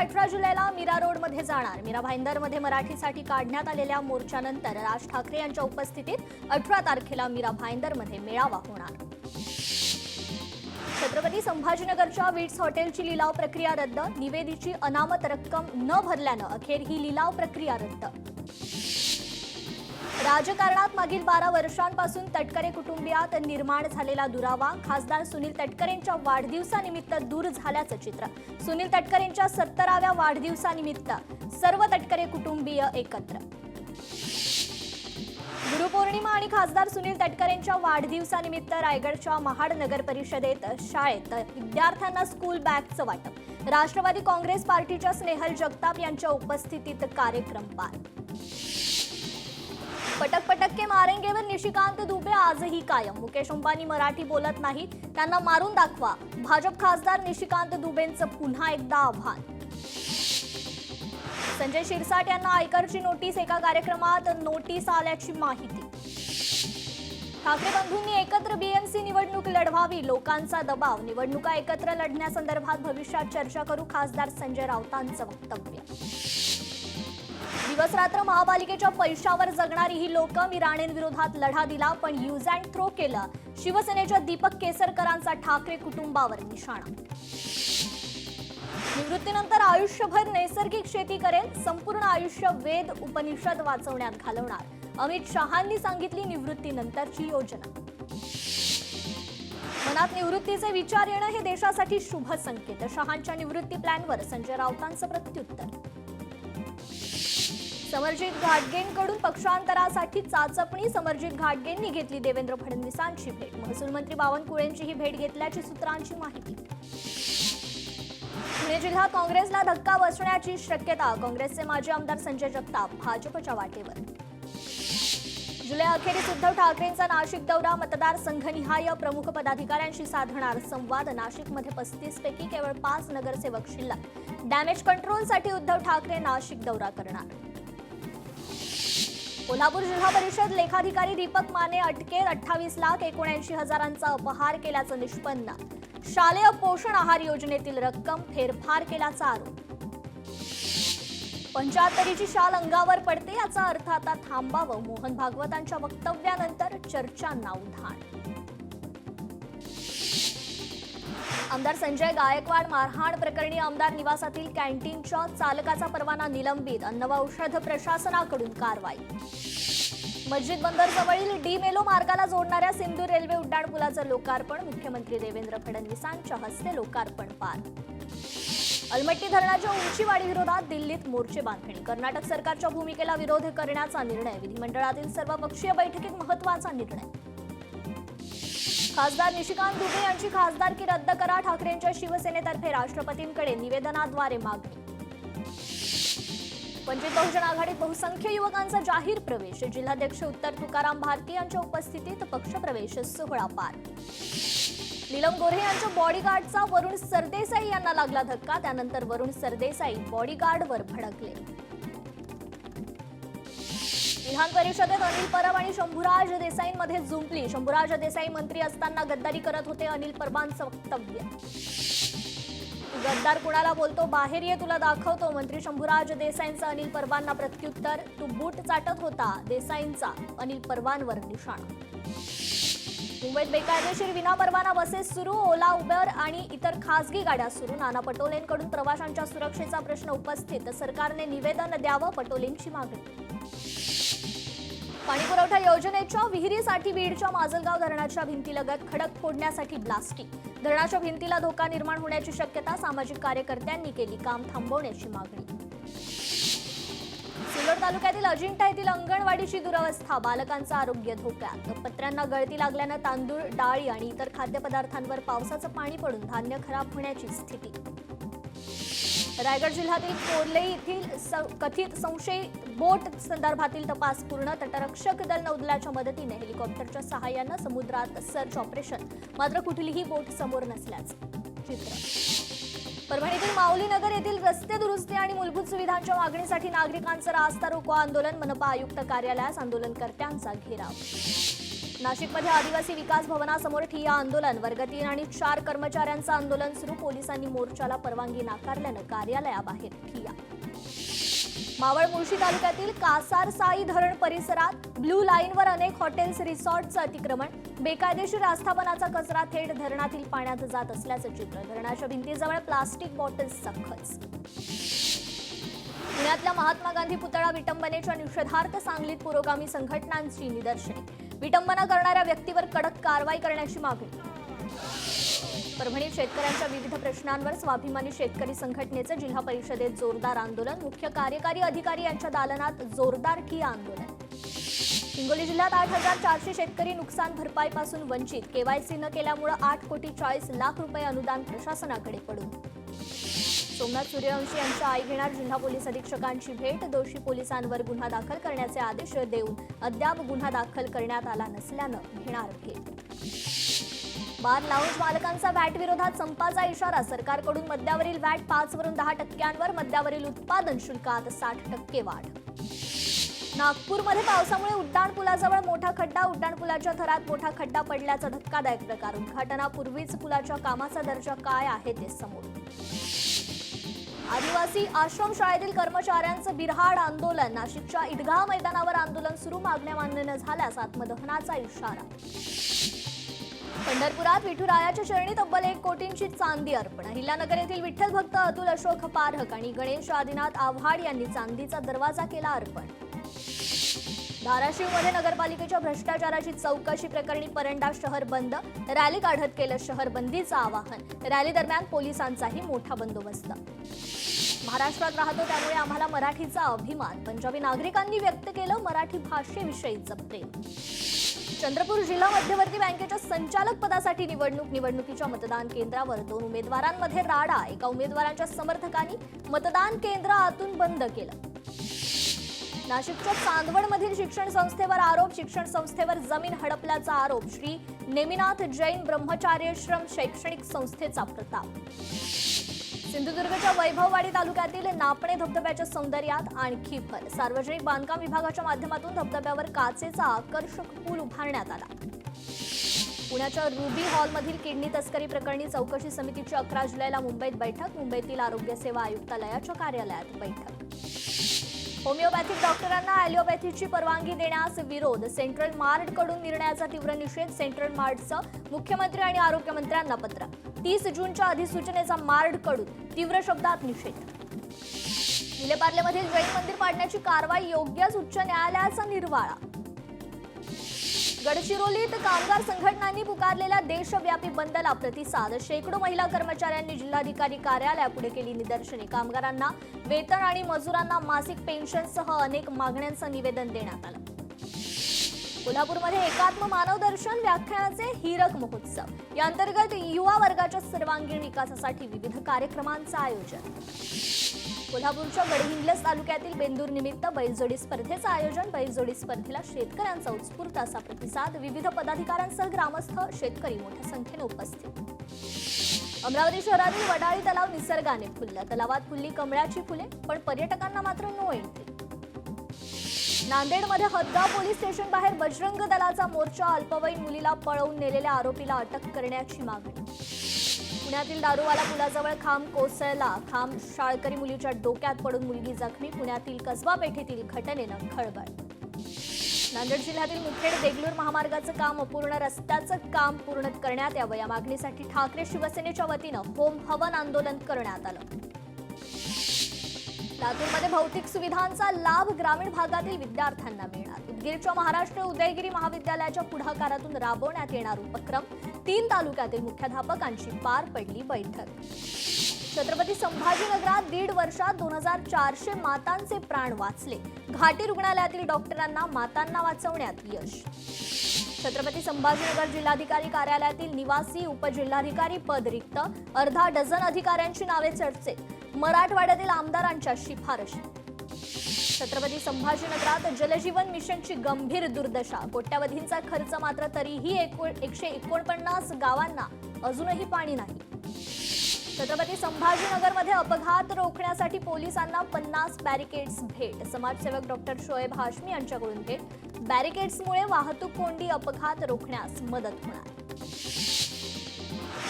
18 जुलैला मीरा रोडमध्ये जाणार। मीरा भाईंदरमध्ये मराठीसाठी काढण्यात आलेल्या मोर्चानंतर राज ठाकरे यांच्या उपस्थितीत 18 तारखेला मीरा भाईंदरमध्ये मेळावा होणार। छत्रपती संभाजीनगरच्या विट्स हॉटेलची लिलाव प्रक्रिया रद्द। निवेदीची अनामत रक्कम न भरल्यानं अखेर ही लिलाव प्रक्रिया रद्द। राजकारणात मागील 12 वर्षांपासून तटकरे कुटुंबियात निर्माण झालेला दुरावा। खासदार सुनील तटकरेंच्या वाढदिवसानिमित्त दूर झाल्याचं चित्र। सुनील तटकरेंच्या 70व्या वाढदिवसानिमित्त सर्व तटकरे कुटुंबीय एकत्र। गुरुपौर्णिमा आणि खासदार सुनील तटकरेंच्या वाढदिवसानिमित्त रायगडच्या महाड नगर परिषदेत शाळेत विद्यार्थ्यांना स्कूल बॅगचं वाटप। राष्ट्रवादी काँग्रेस पार्टीच्या स्नेहल जगताप यांच्या उपस्थितीत कार्यक्रम पार। पटक पटक के मारेंगेवर निशिकांत दुबे आजही कायम। मुकेश अंबानी मराठी बोलत नाही, त्यांना मारून दाखवा। भाजप खासदार निशिकांत दुबेंचं पुन्हा एकदा आव्हान। संजय शिरसाट यांना आयकरची नोटीस, एका कार्यक्रमात नोटीस आल्याची माहिती। ठाकरे बंधूंनी एकत्र बीएमसी निवडणूक लढवावी, लोकांचा दबाव। निवडणुका एकत्र लढण्यासंदर्भात भविष्यात चर्चा करू, खासदार संजय राऊतांचं वक्तव्य। दिवस रात्र महापालिकेच्या पैशावर जगणारी ही लोक। मी राणेंविरोधात लढा दिला पण यूज अँड थ्रो केलं। शिवसेनेच्या दीपक केसरकरांचा ठाकरे कुटुंबावर निशाणा। निवृत्तीनंतर आयुष्यभर नैसर्गिक शेती करेल, संपूर्ण आयुष्य वेद उपनिषद वाचवण्यात घालवणार। अमित शहांनी सांगितली निवृत्तीनंतरची योजना। मनात निवृत्तीचे विचार येणं हे देशासाठी शुभ संकेत। शहांच्या निवृत्ती प्लॅनवर संजय राऊतांचं प्रत्युत्तर। समरजित घाटगेंकडून पक्षांतरासाठी चाचपणी। समरजित घाटगेंनी घेतली देवेंद्र फडणवीसांची भेट। महसूल मंत्री बावनकुळेंची ही भेट घेतल्याची सूत्रांची माहिती। पुणे जिल्हा काँग्रेसला धक्का बसण्याची शक्यता। काँग्रेसचे माजी आमदार संजय जगताप भाजपच्या वाटेवर। जुलै अखेरीस उद्धव ठाकरेंचा नाशिक दौरा। मतदारसंघनिहाय प्रमुख पदाधिकाऱ्यांशी साधणार संवाद। नाशिकमध्ये 35 पैकी केवळ 5 नगरसेवक शिल्लक। डॅमेज कंट्रोलसाठी उद्धव ठाकरे नाशिक दौरा करणार। कोल्हापूर जिल्हा परिषद लेखाधिकारी दीपक माने अटकेत। 28,79,000 अपहार केल्याचं निष्पन्न। शालेय पोषण आहार योजनेतील रक्कम फेरफार केल्याचा आरोप। 75ची शाल अंगावर पडते, याचा अर्थ आता थांबावं। मोहन भागवतांच्या वक्तव्यानंतर चर्चांना उधाण। आमदार संजय गायकवाड मारहाण प्रकरणी आमदार निवासातील कॅन्टीनच्या चालकाचा परवाना निलंबित। अन्न व औषध प्रशासनाकडून कारवाई। मस्जिद बंदर जवळील डी मेलो मार्गाला जोडणाऱ्या सिंधू रेल्वे उड्डाणपुलाचं लोकार्पण। मुख्यमंत्री देवेंद्र फडणवीसांच्या हस्ते लोकार्पण पार। अलमट्टी धरणाच्या उंचीवाढीविरोधात दिल्लीत मोर्चे बांधणी। कर्नाटक सरकारच्या भूमिकेला विरोध करण्याचा निर्णय। विधिमंडळातील सर्वपक्षीय बैठकीत महत्त्वाचा निर्णय। खासदार निशिकांत दुबे यांची खासदारकी रद्द करा। ठाकरेंच्या शिवसेनेतर्फे राष्ट्रपतींकडे निवेदनाद्वारे मागणी। वंचित बहुजन आघाडीत बहुसंख्य युवकांचा जाहीर प्रवेश। जिल्हाध्यक्ष उत्तर तुकाराम भारती यांच्या उपस्थितीत पक्षप्रवेश सोहळा पार। नीलम गोऱ्हे यांच्या बॉडीगार्डचा वरुण सरदेसाई यांना लागला धक्का। त्यानंतर वरुण सरदेसाई बॉडीगार्डवर भडकले। विधान परिषदेत अनिल परब आणि शंभूराज देसाईंमध्ये जुंपली। शंभूराज देसाई मंत्री असताना गद्दारी करत होते, अनिल परबांचं वक्तव्य। गद्दार कुणाला बोलतो, बाहेर ये तुला दाखवतो। मंत्री शंभूराज देसाईंचं अनिल परबांना प्रत्युत्तर। तू बूट चाटत होता, देसाईंचा अनिल परबांवर निशाणा। मुंबईत बेकायदेशीर विनापरवाना बसेस सुरू। ओला, उबर आणि इतर खासगी गाड्या सुरू। नाना पटोलेंकडून प्रवाशांच्या सुरक्षेचा प्रश्न उपस्थित। सरकारने निवेदन द्यावं, पटोलेंची मागणी। पाणीपुरवठा योजनेच्या विहिरीसाठी बीडच्या माजलगाव धरणाच्या भिंतीलगत खडक फोडण्यासाठी ब्लास्टिंग। धरणाच्या भिंतीला धोका निर्माण होण्याची शक्यता। सामाजिक कार्यकर्त्यांनी केली काम थांबवण्याची मागणी। सिल्लोड तालुक्यातील अजिंठा येथील अंगणवाडीची दुरवस्था। बालकांचं आरोग्य धोक्यात। पत्र्यांना गळती लागल्यानं तांदूळ, डाळी आणि इतर खाद्यपदार्थांवर पावसाचं पाणी पडून धान्य खराब होण्याची स्थिती। रायगड जिल्ह्यातील कोर्ले येथील कथित संशयित बोट संदर्भातील तपास पूर्ण। तटरक्षक दल नौदलाच्या मदतीने हेलिकॉप्टरच्या सहाय्यानं समुद्रात सर्च ऑपरेशन। मात्र कुठलीही बोट समोर नसल्याचं चित्र। परभणीतील माऊली नगर येथील रस्ते दुरुस्ती आणि मूलभूत सुविधांच्या मागणीसाठी नागरिकांचं रास्ता रोको आंदोलन। मनपा आयुक्त कार्यालयास आंदोलनकर्त्यांचा घेराव। नाशिकमध्ये आदिवासी विकास भवनासमोर ठिय्या आंदोलन. वर्ग 3 आणि 4 कर्मचाऱ्यांचं आंदोलन सुरू. पोलिसांनी मोर्चाला परवानगी नाकारल्यानं कार्यालयाबाहेर ठिय्या. मावळ मुळशी तालुक्यातील कासारसाई धरण परिसरात ब्लू लाईनवर अनेक हॉटेल्स रिसॉर्टचं अतिक्रमण. बेकायदेशीर आस्थापनाचा कचरा थेट धरणातील पाण्यात जात असल्याचं चित्र. धरणाच्या भिंतीजवळ प्लास्टिक बॉटल्सचा खच. पुण्यातल्या महात्मा गांधी पुतळा विटंबनेच्या निषेधार्थ सांगलीत पुरोगामी संघटनांची निदर्शने. विटंबना करणाऱ्या व्यक्तीवर कडक कारवाई करण्याची मागणी. परभणीत शेतकऱ्यांच्या विविध प्रश्नांवर स्वाभिमानी शेतकरी संघटनेचं जिल्हा परिषदेत जोरदार आंदोलन. मुख्य कार्यकारी अधिकारी यांच्या दालनात जोरदार ठिय्या आंदोलन. हिंगोली जिल्ह्यात 8,400 शेतकरी नुकसान भरपाईपासून वंचित. केवायसी न केल्यामुळे 8,40,00,000 रुपये अनुदान प्रशासनाकडे पडून. सोमनाथ सूर्यवंशी यांच्या आई घेणार जिल्हा पोलीस अधीक्षकांची भेट. दोषी पोलिसांवर गुन्हा दाखल करण्याचे आदेश देऊन अद्याप गुन्हा दाखल करण्यात आला नसल्यानं घेणार भेट. बार लाऊंज मालकांचा व्हॅट विरोधात संपाचा इशारा. सरकारकडून मद्यावरील व्हॅट 5 वरून 10% मद्यावरील उत्पादन शुल्कात 60% वाढ. नागपूरमध्ये पावसामुळे उड्डाणपुलाजवळ मोठा खड्डा. उड्डाणपुलाच्या थरात मोठा खड्डा पडल्याचा धक्कादायक प्रकार. उद्घाटनापूर्वीच पुलाच्या कामाचा दर्जा काय आहे ते समोर. आदिवासी आश्रमशाळेतील कर्मचाऱ्यांचं बिऱ्हाड आंदोलन. नाशिकच्या ईदगाह मैदानावर आंदोलन सुरू. मागण्या मान्य न झाल्यास आत्मदहनाचा इशारा. पंढरपुरात विठुरायाच्या चरणी तब्बल 1 कोटींची चांदी अर्पण. अहिल्यानगर येथील विठ्ठल भक्त अतुल अशोक पारहक आणि गणेश आदिनाथ आव्हाड यांनी चांदीचा दरवाजा केला अर्पण. धाराशिवमध्ये नगरपालिकेच्या भ्रष्टाचाराची चौकशी प्रकरणी परंडा शहर बंद. रॅली काढत केलं शहर बंदीचं आवाहन. रॅली दरम्यान पोलिसांचाही मोठा बंदोबस्त. महाराष्ट्रात राहतो त्यामुळे आम्हाला मराठीचा अभिमान. पंजाबी नागरिकांनी व्यक्त केलं मराठी भाषेविषयीचं प्रेम. चंद्रपूर जिल्हा मध्यवर्ती बँकेच्या संचालक पदासाठी निवडणुकीच्या मतदान केंद्रावर 2 उमेदवारांमध्ये राडा. एका उमेदवारांच्या समर्थकांनी मतदान केंद्र आतून बंद केलं. नाशिकच्या चांदवडमधील शिक्षण संस्थेवर आरोप. शिक्षण संस्थेवर जमीन हडपल्याचा आरोप. श्री नेमिनाथ जैन ब्रह्मचार्यश्रम शैक्षणिक संस्थेचा प्रताप. सिंधुदुर्गच्या वैभववाडी तालुक्यातील नापणे धबधब्याच्या सौंदर्यात आणखी भर. सार्वजनिक बांधकाम विभागाच्या माध्यमातून धबधब्यावर काचेचा आकर्षक पूल उभारण्यात आला. पुण्याच्या रुबी हॉलमधील किडनी तस्करी प्रकरणी चौकशी समितीची 11 जुलैला मुंबईत बैठक. मुंबईतील आरोग्य सेवा आयुक्तालयाच्या कार्यालयात बैठक. होमिओपॅथिक डॉक्टरांना ॲलिओपॅथीची परवानगी देण्यास विरोध. सेंट्रल मार्टकडून निर्णयाचा तीव्र निषेध. सेंट्रल मार्टचं मुख्यमंत्री आणि आरोग्यमंत्र्यांना पत्र. 30 जूनच्या अधिसूचनेचा मार्टकडून तीव्र शब्दात निषेध. विलेपार्लेमधील जैन मंदिर पाडण्याची कारवाई योग्यच. उच्च न्यायालयाचा निर्वाळा. गडचिरोलीत कामगार संघटनांनी पुकारलेल्या देशव्यापी बंदला प्रतिसाद. शेकडो महिला कर्मचाऱ्यांनी जिल्हाधिकारी कार्यालयापुढे केली निदर्शने. कामगारांना वेतन आणि मजुरांना मासिक पेन्शनसह अनेक मागण्यांचं निवेदन देण्यात आलं. कोल्हापूरमध्ये एकात्म मानवदर्शन व्याख्यानाचे हीरक महोत्सव. या अंतर्गत युवा वर्गाच्या सर्वांगीण विकासासाठी विविध कार्यक्रमांचं आयोजन. कोल्हापूरच्या गडहिंग्लज तालुक्यातील बेंदूर निमित्त बैलजोडी स्पर्धेचं आयोजन. बैलजोडी स्पर्धेला शेतकऱ्यांचा उत्स्फूर्त असा प्रतिसाद. विविध पदाधिकाऱ्यांसह ग्रामस्थ शेतकरी मोठ्या संख्येने उपस्थित. अमरावती शहरातील वडाळी तलाव निसर्गाने फुलला. तलावात फुलली कमळाची फुले, पण पर्यटकांना मात्र नो एंट्री. नांदेडमध्ये हदगाव पोलीस स्टेशन बाहेर बजरंग दलाचा मोर्चा. अल्पवयीन मुलीला पळवून नेलेल्या आरोपीला अटक करण्याची मागणी. पुण्यातील दारूवाला पुलाजवळ खांब कोसळला. खांब शाळकरी मुलीच्या डोक्यात पडून मुलगी जखमी. पुण्यातील कसबा पेठेतील घटनेनं खळबळ. नांदेड जिल्ह्यातील मुखेड देगलूर महामार्गाचं काम अपूर्ण. रस्त्याचं काम पूर्ण करण्यात यावं या मागणीसाठी ठाकरे शिवसेनेच्या वतीनं होम हवन आंदोलन करण्यात आलं. लातूरमध्ये भौतिक सुविधांचा लाभ ग्रामीण भागातील विद्यार्थ्यांना मिळणार. उदगीरच्या महाराष्ट्र उदयगिरी महाविद्यालयाच्या पुढाकारातून राबवण्यात येणार उपक्रम. 3 तालुक्यातील मुख्याध्यापकांची पार पडली बैठक. छत्रपती संभाजीनगरात 1.5 वर्षात 2400 मातांचे प्राण वाचले. घाटी रुग्णालयातील डॉक्टरांना मातांना वाचवण्यात यश. छत्रपती संभाजीनगर जिल्हाधिकारी कार्यालयातील निवासी उपजिल्हाधिकारी पद रिक्त. अर्धा डझन अधिकाऱ्यांची नावे चर्चेत. मराठवाड्यातील आमदारांच्या शिफारशी. छत्रपती संभाजीनगरात जलजीवन मिशनची गंभीर दुर्दशा. कोट्यवधींचा खर्च मात्र तरीही 149 गावांना अजूनही पाणी नाही. छत्रपती संभाजीनगरमध्ये अपघात रोखण्यासाठी पोलिसांना 50 बॅरिकेड्स भेट. समाजसेवक डॉक्टर शोएब हाशमी यांच्याकडून भेट. बॅरिकेड्समुळे वाहतूक कोंडी अपघात रोखण्यास मदत होणार.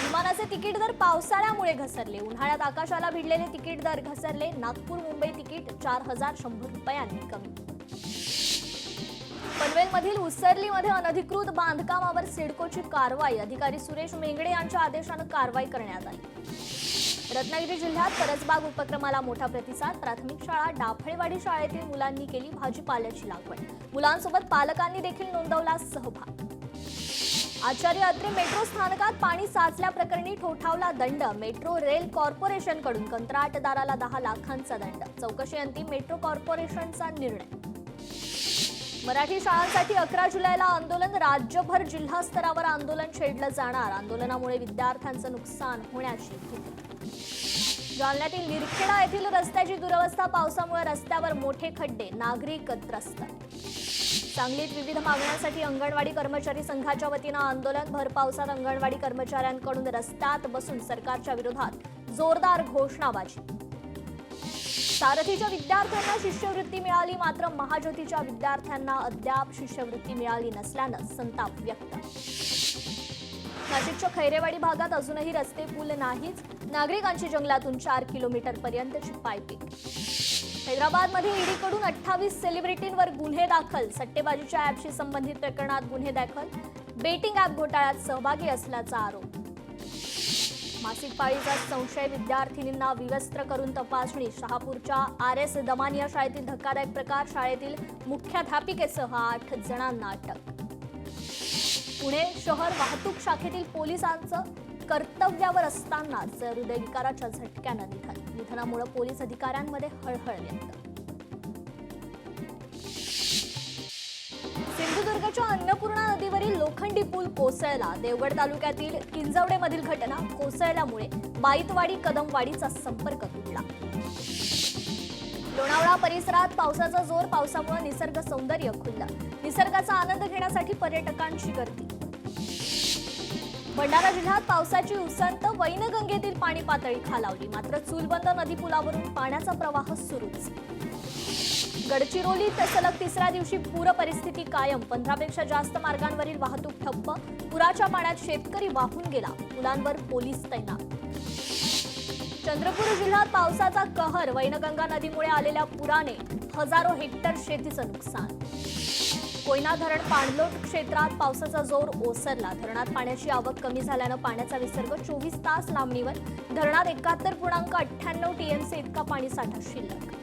विमानाचे तिकीट दर पावसाळ्यामुळे घसरले. उन्हाळ्यात आकाशाला भिडलेले तिकीट दर घसरले. नागपूर मुंबई तिकीट 4,100 रुपयांनी कमी. पनवेलमधील उसरलीमध्ये अनधिकृत बांधकामावर सिडकोची कारवाई. अधिकारी सुरेश मेंगडे यांच्या आदेशानं कारवाई करण्यात आली. रत्नागिरी जिल्ह्यात परसबाग उपक्रमाला मोठा प्रतिसाद. प्राथमिक शाळा डाफळेवाडी शाळेतील मुलांनी केली भाजीपाल्याची लागवड. मुलांसोबत पालकांनी देखील नोंदवला सहभाग. आचार्य अत्रे मेट्रो स्थानकात पाणी साचल्याप्रकरणी ठोठावला दंड. मेट्रो रेल कॉर्पोरेशनकडून कंत्राटदाराला 10 लाखांचा दंड. चौकशी अंती मेट्रो कॉर्पोरेशनचा निर्णय. मराठी शाळांसाठी 11 जुलैला आंदोलन. राज्यभर जिल्हा स्तरावर आंदोलन छेडलं जाणार. आंदोलनामुळे विद्यार्थ्यांचं नुकसान होण्याची भीती. जालन्यातील निरखेडा येथील रस्त्याची दुरवस्था. पावसामुळे रस्त्यावर मोठे खड्डे. नागरिक त्रस्त. सांगलीत विविध मागण्यांसाठी अंगणवाडी कर्मचारी संघाच्या वतीनं आंदोलन. भर पावसात अंगणवाडी कर्मचाऱ्यांकडून रस्त्यात बसून सरकारच्या विरोधात जोरदार घोषणाबाजी. सारथीच्या विद्यार्थ्यांना शिष्यवृत्ती मिळाली, मात्र महाज्योतीच्या विद्यार्थ्यांना अद्याप शिष्यवृत्ती मिळाली नसल्यानं संताप व्यक्त. नाशिकच्या खैरेवाडी भागात अजूनही रस्ते पूल नाहीच. नागरिकांची जंगलातून 4 किलोमीटरपर्यंतची पायपीट. हैदराबादमध्ये ईडीकडून 28 सेलिब्रिटींवर गुन्हे दाखल. सट्टेबाजीच्या ॲपशी संबंधित प्रकरणात गुन्हे दाखल. बेटिंग ॲप घोटाळ्यात सहभागी असल्याचा आरोप. मासिक पाळीचा संशय. विद्यार्थिनींना विवस्त्र करून तपासणी. शहापूरच्या RS दमानिया शाळेतील धक्कादायक प्रकार. शाळेतील मुख्याध्यापिकेसह 8 जणांना अटक. पुणे शहर वाहतूक शाखेतील पोलिसांचं कर्तव्यावर असतानाच हृदयविकाराच्या झटक्यानं निधन. निधनामुळे पोलीस अधिकाऱ्यांमध्ये हळहळ व्यक्त. सिंधुदुर्गच्या अन्नपूर्णा नदीवरील लोखंडी पूल कोसळला. देवगड तालुक्यातील किंजवडेमधील घटना. कोसळल्यामुळे बाईतवाडी कदमवाडीचा संपर्क तुटला. लोणावळा परिसरात पावसाचा जोर. पावसामुळे निसर्ग सौंदर्य खुललं. निसर्गाचा आनंद घेण्यासाठी पर्यटकांची गर्दी. भंडारा जिल्ह्यात पावसाची उसंत. वैनगंगेतील पाणी पातळी खालावली, मात्र चूलबंद नदी पुलावरून पाण्याचा प्रवाह सुरूच. गडचिरोलीत सलग तिसऱ्या दिवशी पूर परिस्थिती कायम. 15पेक्षा जास्त मार्गांवरील वाहतूक ठप्प. पुराच्या पाण्यात शेतकरी वाहून गेला. पुलांवर पोलीस तैनात. चंद्रपूर जिल्ह्यात पावसाचा कहर. वैनगंगा नदीमुळे आलेल्या पुराने हजारो हेक्टर शेतीचं नुकसान. कोयना धरण पाणलोट क्षेत्रात पावसाचा जोर ओसरला. धरणात पाण्याची आवक कमी झाल्यानं पाण्याचा विसर्ग 24 तास लांबणीवर. धरणात 71.98 TMC इतका पाणीसाठा शिल्लक.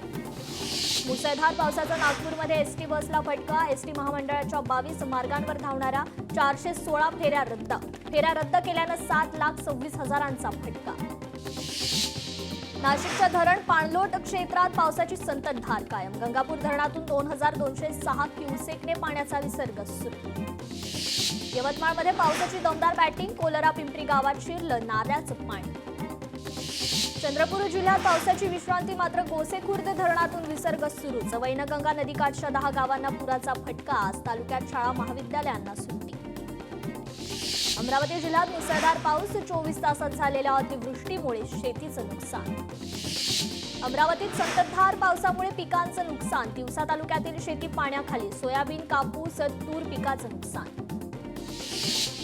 मुसळधार पावसाचा नागपूरमध्ये एसटी बसला फटका. एसटी महामंडळाच्या 22 मार्गांवर धावणाऱ्या 416 फेऱ्या रद्द. फेऱ्या रद्द केल्यानं 7,26,000चा फटका. नाशिकच्या धरण पाणलोट क्षेत्रात पावसाची संततधार कायम. गंगापूर धरणातून 2,206 क्युसेकने पाण्याचा विसर्ग सुरू. यवतमाळमध्ये पावसाची दमदार बॅटिंग. कोलरा पिंपरी गावात शिरलं नाल्याचं पाणी. चंद्रपूर जिल्ह्यात पावसाची विश्रांती, मात्र गोसेखुर्द धरणातून विसर्ग सुरूच. वैनगंगा नदीकाठच्या 10 गावांना पुराचा फटका. आज तालुक्यात शाळा महाविद्यालयांना सुट्टी. अमरावती जिल्ह्यात मुसळधार पाऊस. 24 तासात झालेल्या अतिवृष्टीमुळे शेतीचं नुकसान. अमरावतीत संततधार पावसामुळे पिकांचं नुकसान. तिवसा तालुक्यातील शेती पाण्याखाली. सोयाबीन, कापूस, तूर पिकाचं नुकसान.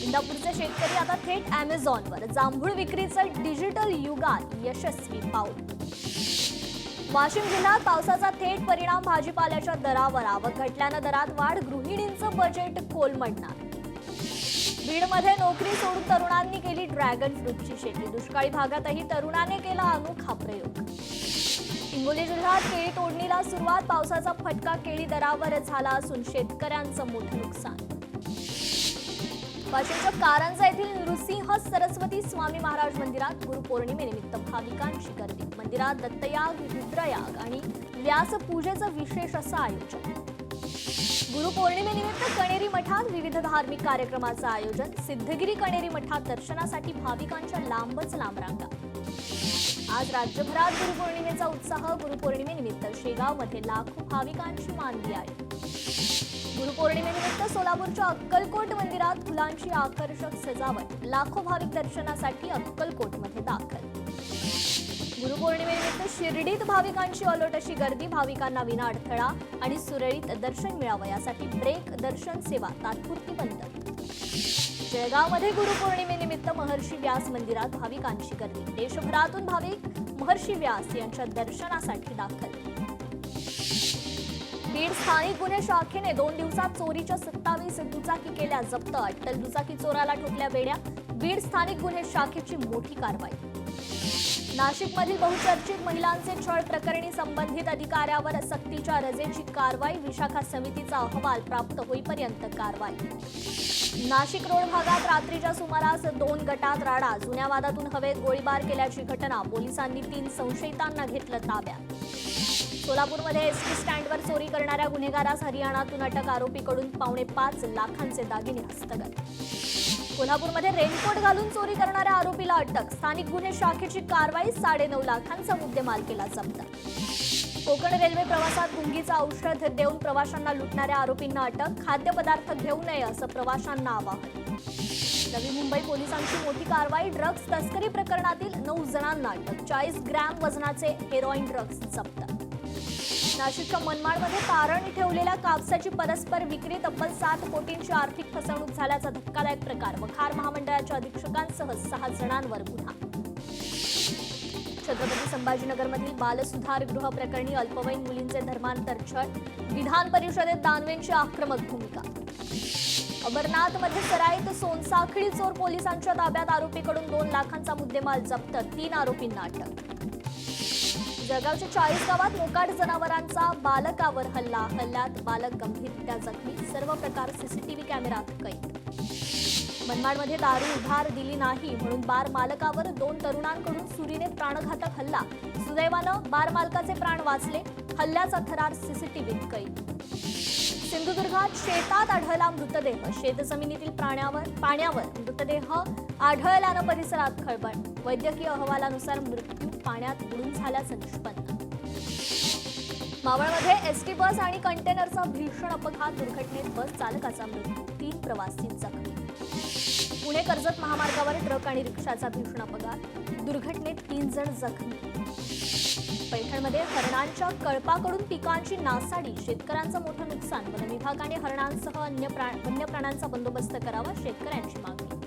इंदापूरचे शेतकरी आता थेट अॅमेझॉनवर. जांभूळ विक्रीचं डिजिटल युगात यशस्वी पाऊल. वाशिम जिल्ह्यात पावसाचा थेट परिणाम. भाजीपाल्याच्या दरावर. आवक घटल्यानं दरात वाढ. गृहिणींचं बजेट कोलमडणार. बीडमध्ये नोकरी सोडून तरुणांनी केली ड्रॅगन फ्रूटची शेती. दुष्काळी भागातही तरुणाने केला अनोखा प्रयोग. हिंगोली जिल्ह्यात केळी तोडणीला सुरुवात. पावसाचा फटका केळी दरावर झाला असून शेतकऱ्यांचं मोठं नुकसान. वाशिमच्या कारंजा येथील नृसिंह सरस्वती स्वामी महाराज मंदिरात गुरुपौर्णिमेनिमित्त भाविकांची गर्दी. मंदिरात दत्तयाग, रुद्रयाग आणि व्यासपूजेचं विशेष असं आयोजन. गुरुपौर्णिमेनिमित्त कणेरी मठात विविध धार्मिक कार्यक्रमाचं आयोजन. सिद्धगिरी कणेरी मठात दर्शनासाठी भाविकांच्या लांबच लांब रांगा. आज राज्यभरात गुरुपौर्णिमेचा उत्साह. गुरुपौर्णिमेनिमित्त शेगावमध्ये लाखो भाविकांची मांदी आहे. गुरुपौर्णिमेनिमित्त सोलापूरच्या अक्कलकोट मंदिरात फुलांची आकर्षक सजावट. लाखो भाविक दर्शनासाठी अक्कलकोटमध्ये दाखल. गुरुपौर्णिमेनिमित्त शिर्डीत भाविकांची अलोट अशी गर्दी, भाविकांना विना अडथळा आणि सुरळीत दर्शन मिळावं यासाठी ब्रेक दर्शन सेवा तात्पुरती बंद. जळगावमध्ये गुरुपौर्णिमेनिमित्त महर्षी व्यास मंदिरात भाविकांची गर्दी, देशभरातून भाविक महर्षी व्यास यांच्या दर्शनासाठी दाखल. बीड स्थानिक गुन्हे शाखेने 2 दिवसात चोरीच्या 27 दुचाकी केल्या जप्त, अट्टल दुचाकी चोराला ठोकल्या बेड्या. बीड स्थानिक गुन्हे शाखेची मोठी कारवाई. नाशिकमधील बहुचर्चित महिलांचे छळ प्रकरणी संबंधित अधिकाऱ्यावर सक्तीच्या रजेची कारवाई, विशाखा समितीचा अहवाल प्राप्त होईपर्यंत कारवाई. नाशिक रोड भागात रात्रीच्या सुमारास 2 गटात राडा, जुन्या वादातून हवेत गोळीबार केल्याची घटना, पोलिसांनी 3 संशयितांना घेतलं ताब्यात. सोलापूरमध्ये एसटी स्टँडवर चोरी करणाऱ्या गुन्हेगारास हरियाणातून अटक, आरोपीकडून 5.25 लाखांचे दागिने हस्तगत. कोल्हापूरमध्ये रेनकोट घालून चोरी करणाऱ्या आरोपीला अटक, स्थानिक गुन्हे शाखेची कारवाई, 9.5 लाखांचा मुद्देमाल केला जप्त. कोकण रेल्वे प्रवासात गुंगीचं औषध देऊन प्रवाशांना लुटणाऱ्या आरोपींना अटक, खाद्यपदार्थ घेऊ नये असं प्रवाशांना आवाहन. नवी मुंबई पोलिसांची मोठी कारवाई, ड्रग्ज तस्करी प्रकरणातील 9 जणांना अटक, 40 ग्रॅम वजनाचे हेरोईन ड्रग्ज जप्त. नाशिकच्या मनमाडमध्ये तारण ठेवलेल्या कापसाची परस्पर विक्री, तब्बल 7 कोटींची आर्थिक फसवणूक झाल्याचा धक्कादायक प्रकार, वखार महामंडळाच्या अधीक्षकांसह 6 जणांवर गुन्हा. छत्रपती संभाजीनगरमधील बालसुधारगृह प्रकरणी अल्पवयीन मुलींचे धर्मांतर छळ, विधान परिषदेत दानवेंची आक्रमक भूमिका. अमरनाथमध्ये सराईत सोनसाखळी चोर पोलिसांच्या ताब्यात, आरोपीकडून 2 लाखांचा मुद्देमाल जप्त, 3 आरोपींना अटक. जळगावच्या 40 गावात मोकाट जनावरांचा बालकावर हल्ला, हल्ल्यात बालक गंभीररित्या जखमी, सर्व प्रकार सीसीटीव्ही कॅमेऱ्यात कैद. मनमाडमध्ये दारू उधार दिली नाही म्हणून बार मालकावर 2 तरुणांकडून सुरीने प्राणघातक हल्ला, सुदैवानं बार मालकाचे प्राण वाचले, हल्ल्याचा थरार सीसीटीव्हीत कैद. सिंधुदुर्गात शेतात आढळला मृतदेह, शेतजमिनीतील पाण्यावर मृतदेह आढळल्यानं परिसरात खळबळ, वैद्यकीय अहवालानुसार मृत्यू पाण्यात बुडून झाल्याचं निष्पन्न. मावळमध्ये एसटी बस आणि कंटेनरचा भीषण अपघात, दुर्घटनेत बस चालकाचा मृत्यू, 3 प्रवासी जखमी. पुणे कर्जत महामार्गावर ट्रक आणि रिक्षाचा भीषण अपघात, दुर्घटनेत 3 जण जखमी. पैठणमध्ये हरणांच्या कळपाकडून पिकांची नासाडी, शेतकऱ्यांचं मोठं नुकसान, वन विभागाने हरणांसह वन्य प्राण्यांचा बंदोबस्त करावा, शेतकऱ्यांची मागणी.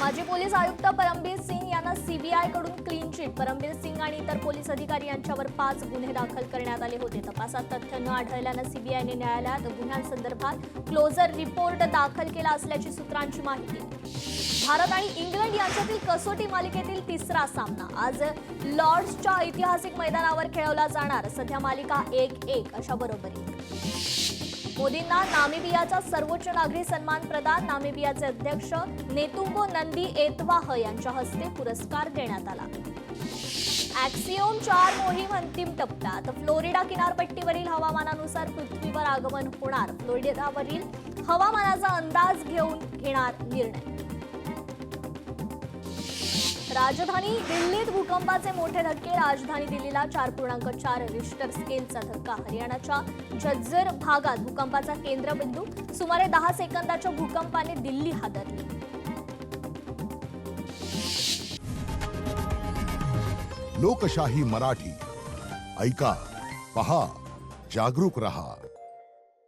माजी पोलीस आयुक्त परमबीर सिंग यांना सीबीआयकडून क्लीन चिट, परमबीर सिंग आणि इतर पोलीस अधिकारी यांच्यावर 5 गुन्हे दाखल करण्यात आले होते. तपासात तथ्य न आढळल्यानं सीबीआयने न्यायालयात गुन्ह्यांसंदर्भात क्लोजर रिपोर्ट दाखल केला असल्याची सूत्रांची माहिती. भारत आणि इंग्लंड यांच्यातील कसोटी मालिकेतील 3रा सामना आज लॉर्ड्सच्या ऐतिहासिक मैदानावर खेळवला जाणार, सध्या मालिका 1-1 अशा बरोबरीत. मोदींना नामिबियाचा सर्वोच्च नागरी सन्मान प्रदान, नामिबियाचे अध्यक्ष नेतुंबो नंदी एतवाह यांच्या हस्ते पुरस्कार देण्यात आला. ॲक्सिओम 4 मोहीम अंतिम टप्प्यात, फ्लोरिडा किनारपट्टीवरील हवामानानुसार पृथ्वीवर आगमन होणार, फ्लोरिडावरील हवामानाचा अंदाज घेऊन घेणार निर्णय. राजधानी दिल्लीत भूकंपाचे मोठे धक्के, राजधानी दिल्लीला 4.4 रिश्टर स्केलचा धक्का, हरियाणाच्या झज्जर भागात भूकंपाचा केंद्रबिंदू, सुमारे 10 सेकंदाच्या भूकंपाने दिल्ली हादरली. लोकशाही मराठी ऐका, पहा, जागरूक रहा.